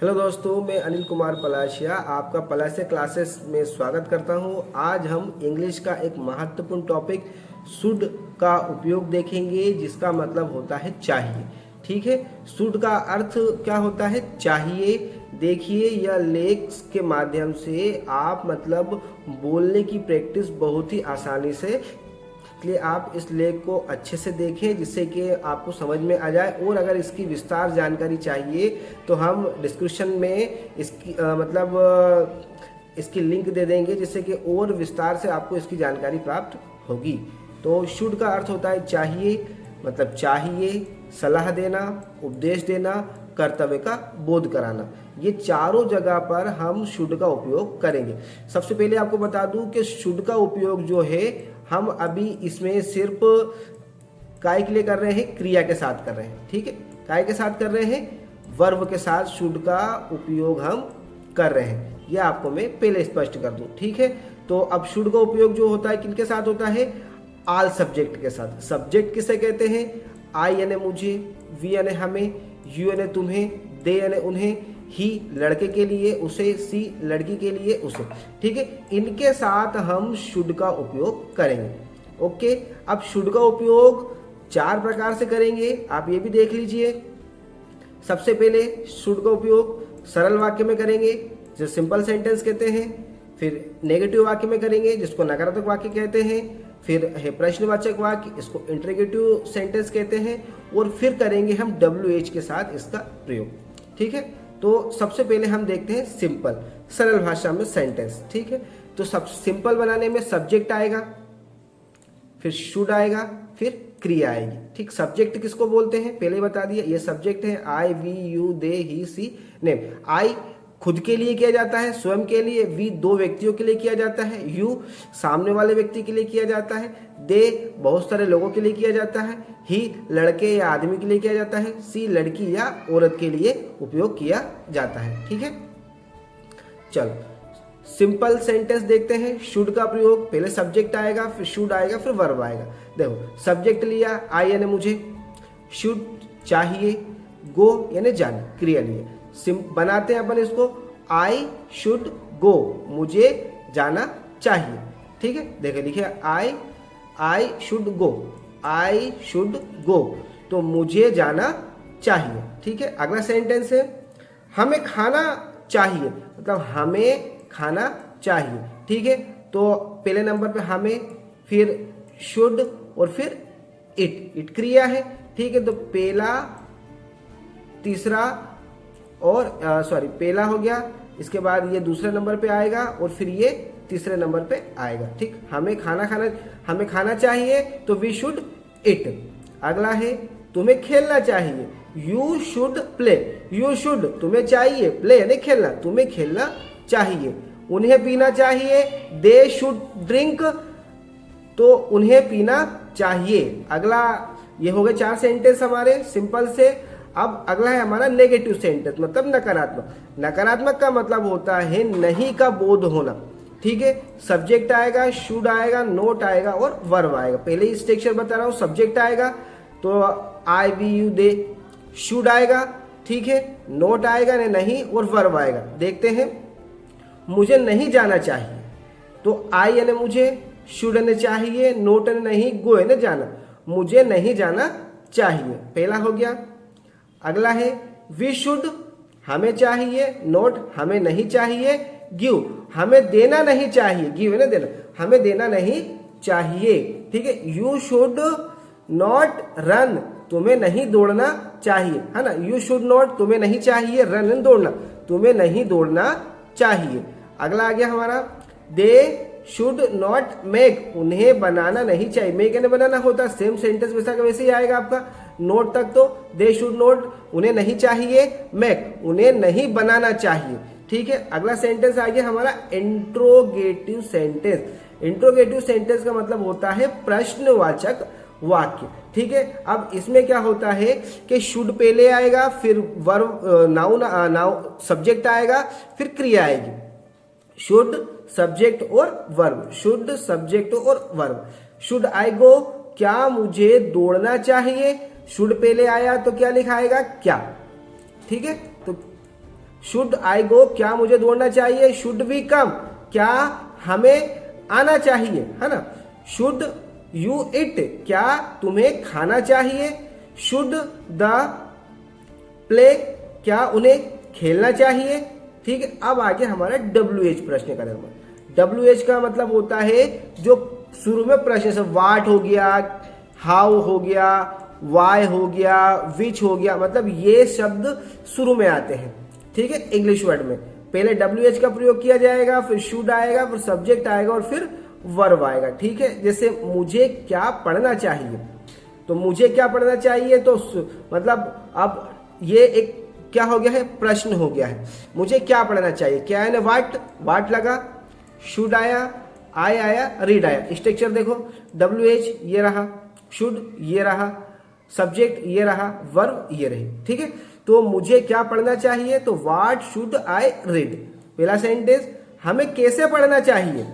Hello दोस्तों, मैं अनिल कुमार पलाशिया आपका पलाशिया क्लासेस में स्वागत करता हूं। आज हम इंग्लिश का एक महत्वपूर्ण टॉपिक शुड का उपयोग देखेंगे, जिसका मतलब होता है चाहिए। ठीक है, शुड का अर्थ क्या होता है? चाहिए। देखिए, यह लेख के माध्यम से आप मतलब बोलने की प्रैक्टिस बहुत ही आसानी से, इसलिए आप इस लेख को अच्छे से देखें जिससे कि आपको समझ में आ जाए। और अगर इसकी विस्तार जानकारी चाहिए तो हम डिस्क्रिप्शन में इसकी इसकी लिंक दे देंगे, जिससे कि और विस्तार से आपको इसकी जानकारी प्राप्त होगी। तो शुड का अर्थ होता है चाहिए, मतलब चाहिए, सलाह देना, उपदेश देना, कर्तव्य का बोध कराना। ये चारों जगह पर हम शुड का उपयोग करेंगे। सबसे पहले आपको बता दूं कि शुड का उपयोग जो है हम अभी इसमें सिर्फ काय के लिए कर रहे हैं, क्रिया के साथ कर रहे हैं। ठीक है, काय के साथ कर रहे हैं, वर्ब के साथ शुड का उपयोग हम कर रहे हैं। यह आपको मैं पहले स्पष्ट कर दूं। ठीक है, तो अब शुड का उपयोग जो होता है किनके साथ होता है? ऑल सब्जेक्ट के साथ। सब्जेक्ट किसे कहते हैं? आई यानी मुझे, वी यानी हमें, यू यानी तुम्हें, दे यानी उन्हें, ही लड़के के लिए उसे, सी लड़की के लिए उसे। ठीक है, इनके साथ हम शुड का उपयोग करेंगे। ओके, अब शुड का उपयोग 4 प्रकार से करेंगे, आप ये भी देख लीजिए। सबसे पहले शुड का उपयोग सरल वाक्य में करेंगे, जो सिंपल सेंटेंस कहते हैं। फिर नेगेटिव वाक्य में करेंगे, जिसको नकारात्मक वाक्य कहते हैं। फिर है प्रश्नवाचक वाक्य, इसको इंटरोगेटिव सेंटेंस कहते हैं। और फिर करेंगे हम WH के साथ इसका प्रयोग। ठीक है, तो सबसे पहले हम देखते हैं सिंपल, सरल भाषा में सेंटेंस। ठीक है, तो सब सिंपल बनाने में सब्जेक्ट आएगा, फिर शुड आएगा, फिर क्रिया आएगी। ठीक, सब्जेक्ट किसको बोलते हैं पहले बता दिया, ये सब्जेक्ट है। I, we, you, they, he, she, name. I खुद के लिए किया जाता है, स्वयं के लिए। वी 2 व्यक्तियों के लिए किया जाता है। यू सामने वाले व्यक्ति के लिए किया जाता है। दे बहुत सारे लोगों के लिए किया जाता है। ही लड़के या आदमी के लिए किया जाता है। सी लड़की या औरत के लिए उपयोग किया जाता है। ठीक है, चलो सिंपल सेंटेंस देखते हैं। शुड का प्रयोग, पहले सब्जेक्ट आएगा, फिर शुड आएगा, फिर वर्ब आएगा। देखो, सब्जेक्ट लिया आई यानी मुझे, शुड चाहिए, गो यानी जाना, क्रिया लिए। बनाते हैं अपन इसको, आई शुड गो, मुझे जाना चाहिए। ठीक है, देखिए लिखिए I should go, I should go, तो मुझे जाना चाहिए। ठीक है, अगला सेंटेंस है हमें खाना चाहिए, मतलब हमें खाना चाहिए। ठीक है, तो पहले नंबर पे हमें, फिर शुड और फिर इट क्रिया है। ठीक है, तो पहला, तीसरा और पहला हो गया, इसके बाद ये दूसरे नंबर पे आएगा और फिर ये तीसरे नंबर पे आएगा। ठीक, हमें खाना चाहिए, तो वी शुड इट। अगला है तुम्हें खेलना चाहिए, you should play. You should तुम्हें चाहिए, प्ले यानी खेलना, तुम्हें खेलना चाहिए। उन्हें पीना चाहिए, दे शुड ड्रिंक, तो उन्हें पीना चाहिए। अगला ये हो गए 4 सेंटेंस हमारे सिंपल से। अब अगला है हमारा नेगेटिव सेंटेंस, मतलब नकारात्मक। नकारात्मक का मतलब होता है नहीं का बोध होना। ठीक है, सब्जेक्ट आएगा, शुड आएगा, नोट आएगा और वर्ब आएगा। पहले ही स्ट्रक्चर बता रहा हूं, सब्जेक्ट आएगा तो आई, वी, यू, दे, शुड आएगा। ठीक है, नोट आएगा नहीं, और वर्ब आएगा। देखते हैं, मुझे नहीं जाना चाहिए, तो आई यानी मुझे, शुड यानी चाहिए, नोट यानी नहीं, गो यानी जाना। मुझे नहीं जाना चाहिए, पहला हो गया। अगला है वी शुड, हमें चाहिए, नोट हमें नहीं चाहिए, गिव हमें देना नहीं चाहिए, गिव है ना देना, हमें देना नहीं चाहिए। ठीक है, यू शुड नॉट रन, तुम्हें नहीं दौड़ना चाहिए, है ना। यू शुड नॉट तुम्हें नहीं चाहिए, रन दौड़ना, तुम्हें नहीं दौड़ना चाहिए। अगला आ गया हमारा दे शुड नॉट मेक, उन्हें बनाना नहीं चाहिए। मेक यानी बनाना होता है, सेम सेंटेंस वैसा का वैसे ही आएगा आपका। नोट तक तो दे शुड नॉट, उन्हें नहीं चाहिए, मेक उन्हें नहीं बनाना चाहिए। ठीक है, अगला सेंटेंस आ गया हमारा इंट्रोगेटिव सेंटेंस। इंट्रोगेटिव सेंटेंस का मतलब होता है प्रश्नवाचक वाक्य। ठीक है, अब इसमें क्या होता है कि शुड पहले आएगा, फिर वर्ब नाउन सब्जेक्ट आएगा, फिर क्रिया आएगी। शुड सब्जेक्ट और वर्ब, शुड सब्जेक्ट और वर्ब। शुड आई गो, क्या मुझे दौड़ना चाहिए। शुड पहले आया तो क्या लिखाएगा, क्या। ठीक है, शुड आई गो, क्या मुझे दौड़ना चाहिए, शुड वी कम, क्या हमें आना चाहिए, है ना। शुड यू इट, क्या तुम्हें खाना चाहिए, शुड द प्ले, क्या उन्हें खेलना चाहिए। ठीक है, अब आगे हमारा WH प्रश्न का निर्माण। WH का मतलब होता है जो शुरू में प्रश्न, जैसे वाट हो गया, हाउ हो गया, वाई हो गया, विच हो गया, मतलब ये शब्द शुरू में आते हैं। ठीक है, इंग्लिश वर्ड में पहले WH का प्रयोग किया जाएगा, फिर शुड आएगा, फिर सब्जेक्ट आएगा और फिर वर्ब आएगा। ठीक है, जैसे मुझे क्या पढ़ना चाहिए, तो मुझे क्या पढ़ना चाहिए, तो मतलब अब ये एक क्या हो गया है, प्रश्न हो गया है। मुझे क्या पढ़ना चाहिए, क्या है ना, वाट लगा, शुड आया, आई आया, रीड आया। स्ट्रक्चर देखो, WH ये रहा, शुड ये रहा, सब्जेक्ट ये रहा, वर्ब ये रही। ठीक है, तो मुझे क्या पढ़ना चाहिए, तो व्हाट शुड आई रीड। पहला सेंटेंस, हमें कैसे पढ़ना चाहिए,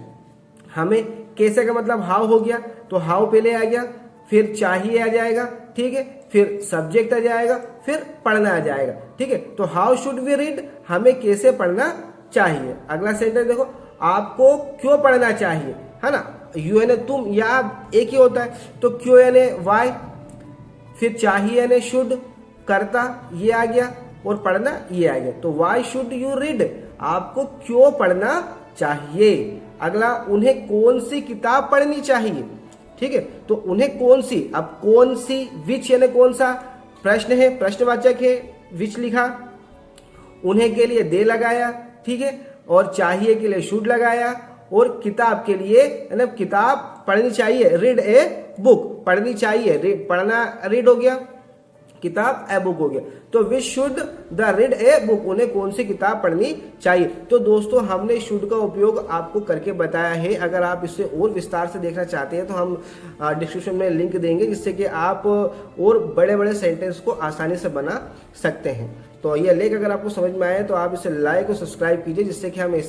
हमें कैसे का मतलब हाउ हो गया, तो हाउ पहले आ गया, फिर चाहिए आ जाएगा। ठीक है, फिर सब्जेक्ट आ जाएगा, फिर पढ़ना आ जाएगा। ठीक है, तो हाउ शुड वी रीड, हमें कैसे पढ़ना चाहिए। अगला सेंटेंस देखो, आपको क्यों पढ़ना चाहिए, है ना। यू यानी तुम, या एक ही होता है, तो क्यों यानी वाई, फिर चाहिए यानी शुड, करता ये आ गया और पढ़ना ये आ गया। तो वाई शुड यू रीड, आपको क्यों पढ़ना चाहिए। अगला, उन्हें कौन सी किताब पढ़नी चाहिए। ठीक है, तो उन्हें कौन सी, अब कौन सी, विच यानी कौन सा, प्रश्न है, प्रश्नवाचक है, विच लिखा, उन्हें के लिए दे लगाया। ठीक है, और चाहिए के लिए शुड लगाया, और किताब के लिए मतलब किताब पढ़नी चाहिए, रीड ए बुक, पढ़नी चाहिए, पढ़ना रीड हो गया, किताब ए बुक हो गया। तो which should the read a book, उन्हें कौन सी किताब पढ़नी चाहिए। तो दोस्तों हमने शुड का उपयोग आपको करके बताया है। अगर आप इसे और विस्तार से देखना चाहते हैं तो हम डिस्क्रिप्शन में लिंक देंगे, जिससे कि आप और बड़े बड़े सेंटेंस को आसानी से बना सकते हैं। तो यह लेख अगर आपको समझ में आए तो आप इसे लाइक और सब्सक्राइब कीजिए, जिससे कि हम ऐसे